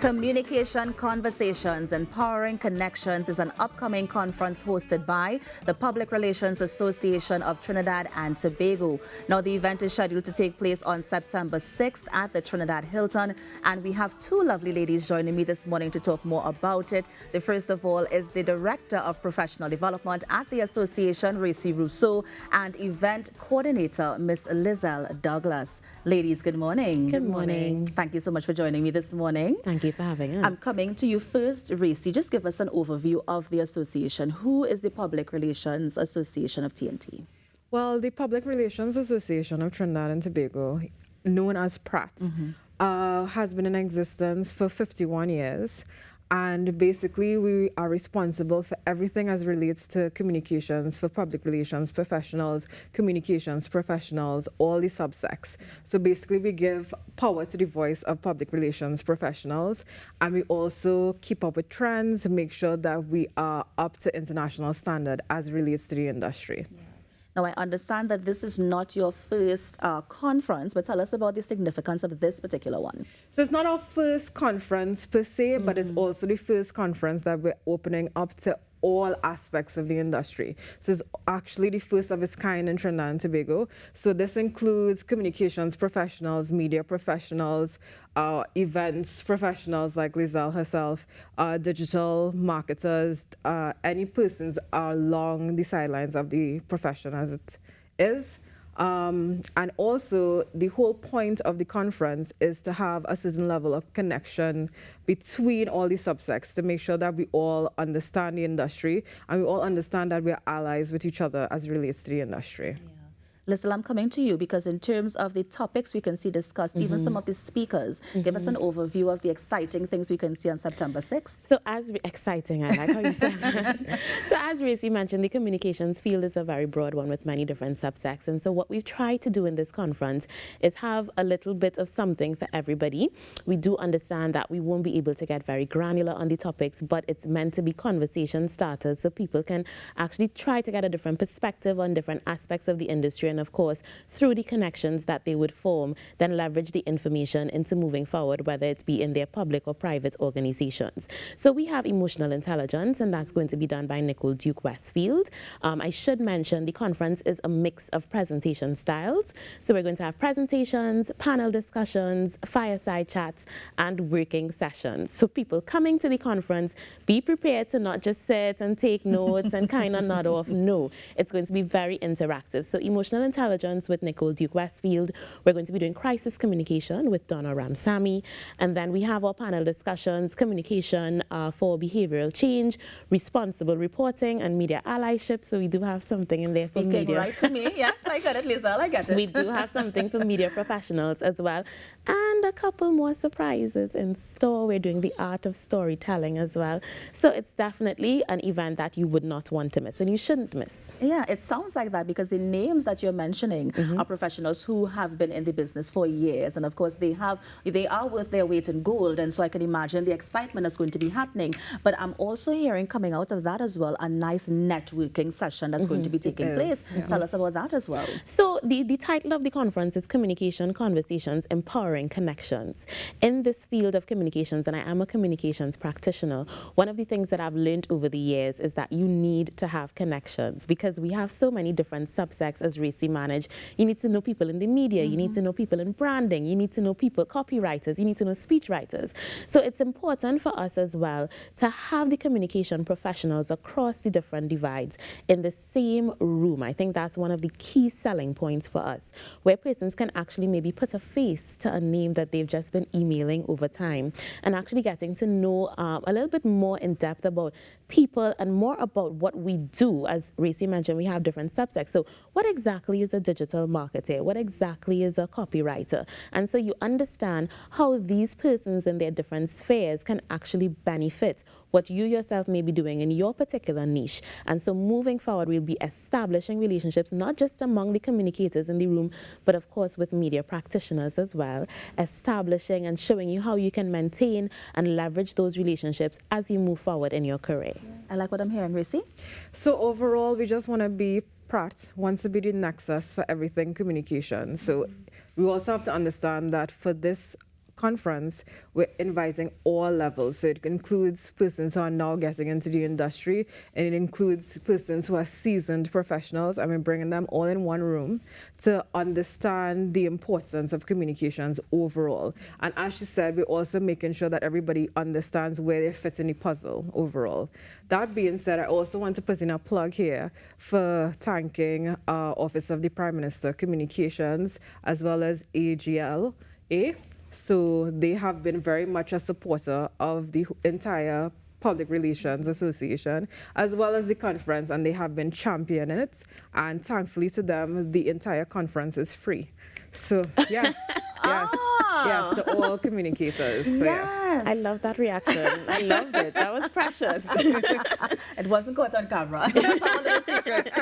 Communication Conversations, Empowering Connections is an upcoming conference hosted by the Public Relations Association of Trinidad and Tobago. Now, the event is scheduled to take place on September 6th at the Trinidad Hilton, and we have two lovely ladies joining me this morning to talk more about it. The first of all is the Director of Professional Development at the Association, Racy Rousseau, and Event Coordinator, Miss Lizelle Douglas. Ladies, good morning. Good morning. Thank you so much for joining me this morning. Thank you for having us. I'm coming to you first, Racy. Just give us an overview of the association. Who is the Public Relations Association of TNT? Well, the Public Relations Association of Trinidad and Tobago, known as PRAT, has been in existence for 51 years. And basically, we are responsible for everything as relates to communications for public relations professionals, communications professionals, all the subsects. So basically, we give power to the voice of public relations professionals. And we also keep up with trends, make sure that we are up to international standard as relates to the industry. Yeah. Now, I understand that this is not your first conference, but tell us about the significance of this particular one. So it's not our first conference per se, but it's also the first conference that we're opening up to all aspects of the industry. So it's actually the first of its kind in Trinidad and Tobago. So this includes communications professionals, media professionals, events professionals like Lizelle herself, digital marketers, any persons along the sidelines of the profession as it is. And also, the whole point of the conference is to have a certain level of connection between all the subsects to make sure that we all understand the industry and we all understand that we are allies with each other as it relates to the industry. Yeah. Lizelle, I'm coming to you because in terms of the topics we can see discussed, even some of the speakers, give us an overview of the exciting things we can see on September 6th. So exciting, I like how you said that. So as Racy mentioned, the communications field is a very broad one with many different subsects. And so what we've tried to do in this conference is have a little bit of something for everybody. We do understand that we won't be able to get very granular on the topics, but it's meant to be conversation starters so people can actually try to get a different perspective on different aspects of the industry, and of course, through the connections that they would form, then leverage the information into moving forward, whether it be in their public or private organizations. So we have emotional intelligence, and that's going to be done by Nicole Duke Westfield. I should mention the conference is a mix of presentation styles. So we're going to have presentations, panel discussions, fireside chats, and working sessions. So people coming to the conference, be prepared to not just sit and take notes and kind of nod off. No, it's going to be very interactive. So emotional intelligence with Nicole Duke Westfield. We're going to be doing crisis communication with Donna Ramsamy. And then we have our panel discussions, communication for behavioral change, responsible reporting, and media allyship. So we do have something in there for media. Speaking right to me. Yes, I got it, Lizelle, I get it. We do have something for media professionals as well. And a couple more surprises in store. We're doing the art of storytelling as well. So it's definitely an event that you would not want to miss, and you shouldn't miss. Yeah, it sounds like that because the names that you're mentioning are professionals who have been in the business for years, and of course they are worth their weight in gold, and so I can imagine the excitement that's going to be happening. But I'm also hearing coming out of that as well a nice networking session that's going to be taking place. Yeah. Tell us about that as well. So the title of the conference is Communication Conversations, Empowering Connections. In this field of communications, and I am a communications practitioner, one of the things that I've learned over the years is that you need to have connections because we have so many different subsects as Racy manage. You need to know people in the media, you need to know people in branding, you need to know people, copywriters, you need to know speechwriters. So it's important for us as well to have the communication professionals across the different divides in the same room. I think that's one of the key selling points for us, where persons can actually maybe put a face to a name that they've just been emailing over time and actually getting to know a little bit more in depth about people and more about what we do. As Racy mentioned, we have different subsects. So what exactly is a digital marketer? What exactly is a copywriter? And so you understand how these persons in their different spheres can actually benefit what you yourself may be doing in your particular niche. And so moving forward, we'll be establishing relationships, not just among the communicators in the room, but of course with media practitioners as well, establishing and showing you how you can maintain and leverage those relationships as you move forward in your career. I like what I'm hearing, Racy. So overall, we just want to be PRAT wants to be the nexus for everything communication. So we also have to understand that for this conference, we're inviting all levels. So it includes persons who are now getting into the industry, and it includes persons who are seasoned professionals, and we're bringing them all in one room to understand the importance of communications overall. And as she said, we're also making sure that everybody understands where they fit in the puzzle overall. That being said, I also want to put in a plug here for thanking Office of the Prime Minister Communications as well as AGLA. So they have been very much a supporter of the entire Public Relations Association as well as the conference, and they have been championing it, and thankfully to them the entire conference is free. So yes. Yes, to all communicators. So yes. I love that reaction. I loved it. That was precious. It wasn't caught on camera. That's all a secret.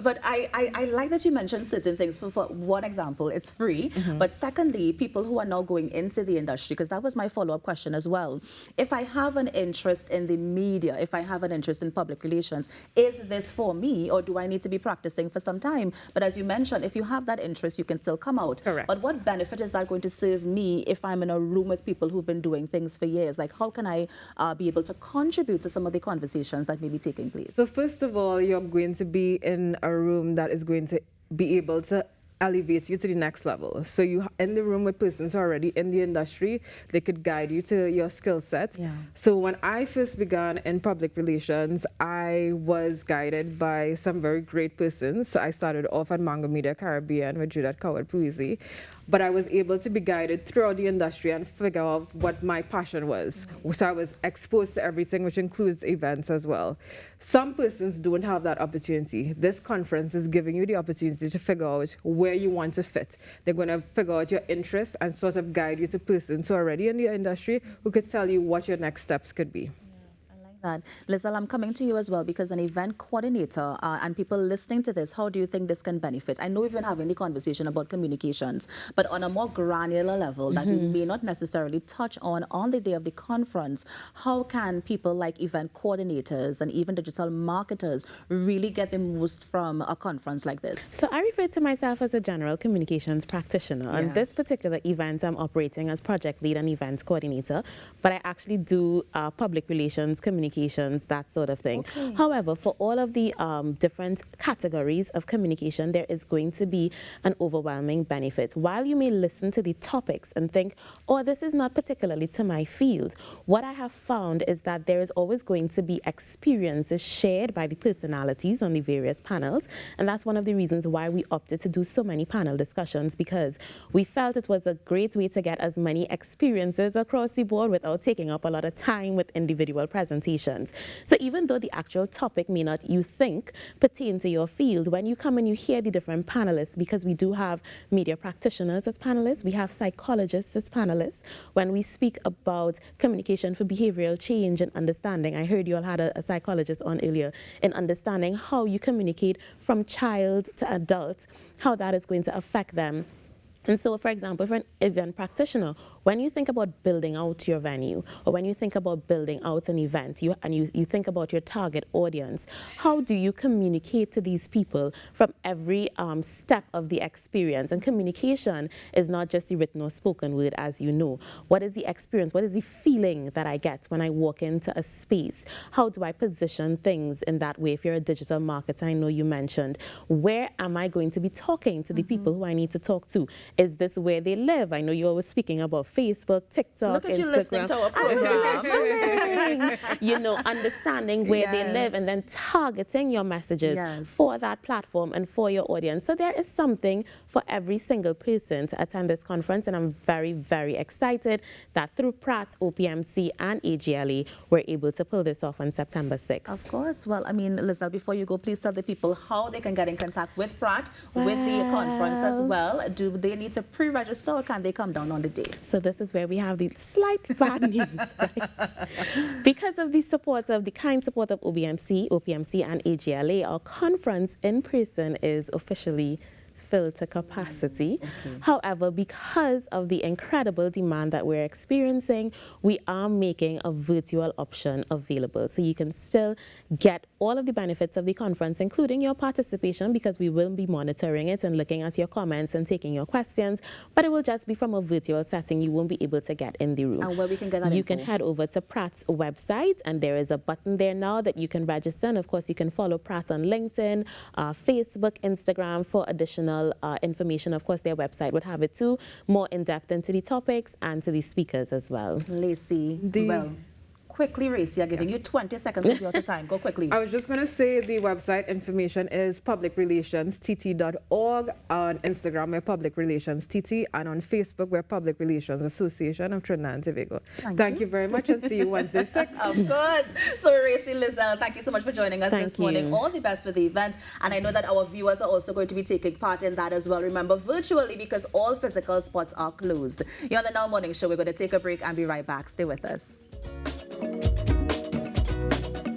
But I like that you mentioned certain things. For one example, it's free. But secondly, people who are now going into the industry, because that was my follow-up question as well. If I have an interest in the media, if I have an interest in public relations, is this for me, or do I need to be practicing for some time? But as you mentioned, if you have that interest, you can still come out. Correct. But what benefit is that going to serve me if I'm in a room with people who've been doing things for years? Like, how can I be able to contribute to some of the conversations that may be taking place? So first of all, you're going to be in a room that is going to be able to elevate you to the next level. So you in the room with persons who are already in the industry, they could guide you to your skill set. Yeah. So when I first began in public relations, I was guided by some very great persons. So I started off at Mango Media Caribbean with Judith Coward-Puisi. But I was able to be guided throughout the industry and figure out what my passion was. So I was exposed to everything, which includes events as well. Some persons don't have that opportunity. This conference is giving you the opportunity to figure out where you want to fit. They're going to figure out your interests and sort of guide you to persons who are already in the industry who could tell you what your next steps could be. That. Lizelle, I'm coming to you as well, because an event coordinator and people listening to this, how do you think this can benefit? I know we've been having the conversation about communications, but on a more granular level that we may not necessarily touch on the day of the conference, how can people like event coordinators and even digital marketers really get the most from a conference like this? So I refer to myself as a general communications practitioner. On this particular event, I'm operating as project lead and events coordinator, but I actually do public relations, communications, that sort of thing. Okay. However, for all of the different categories of communication, there is going to be an overwhelming benefit. While you may listen to the topics and think, oh, this is not particularly to my field, what I have found is that there is always going to be experiences shared by the personalities on the various panels. And that's one of the reasons why we opted to do so many panel discussions, because we felt it was a great way to get as many experiences across the board without taking up a lot of time with individual presentations. So even though the actual topic may not, you think, pertain to your field, when you come and you hear the different panelists, because we do have media practitioners as panelists, we have psychologists as panelists. When we speak about communication for behavioral change and understanding, I heard you all had a psychologist on earlier, in understanding how you communicate from child to adult, how that is going to affect them. And so, for example, for an event practitioner, when you think about building out your venue, or when you think about building out an event, you think about your target audience, how do you communicate to these people from every step of the experience? And communication is not just the written or spoken word, as you know. What is the experience? What is the feeling that I get when I walk into a space? How do I position things in that way? If you're a digital marketer, I know you mentioned, where am I going to be talking to the people who I need to talk to? Is this where they live? I know you're always speaking about Facebook, TikTok, Look at Instagram. you listening to our program. You know, understanding where they live and then targeting your messages for that platform and for your audience. So there is something for every single person to attend this conference, and I'm very, very excited that through Pratt, OPMC, and AGLA, we're able to pull this off on September 6th. Of course. Well, I mean, Lizelle, before you go, please tell the people how they can get in contact with Pratt, with the conference as well. Do they need to pre-register, or can they come down on the day? So this is where we have the slight bad news, right? Because of the support of the kind support of OPMC, and AGLA, our conference in person is officially filled to capacity. However, because of the incredible demand that we're experiencing, we are making a virtual option available. So you can still get all of the benefits of the conference, including your participation, because we will be monitoring it and looking at your comments and taking your questions, but it will just be from a virtual setting. You won't be able to get in the room. And where we can get that You info? can head over to Pratt's website, and there is a button there now that you can register. And of course, you can follow Pratt on LinkedIn, Facebook, Instagram for additional information. Of course, their website would have it too, more in depth into the topics and to the speakers as well. Lacey, well, quickly, Racy, I'm giving you 20 seconds of your time. Go quickly. I was just going to say the website information is publicrelationstt.org. On Instagram, we're Public Relations TT, and on Facebook, we're Public Relations Association of Trinidad and Tobago. Thank you very much, and see you Wednesday 6. Of course. So, Racy Lizelle, thank you so much for joining us this morning. All the best for the event. And I know that our viewers are also going to be taking part in that as well. Remember, virtually, because all physical spots are closed. You're on the Now Morning Show. We're going to take a break and be right back. Stay with us.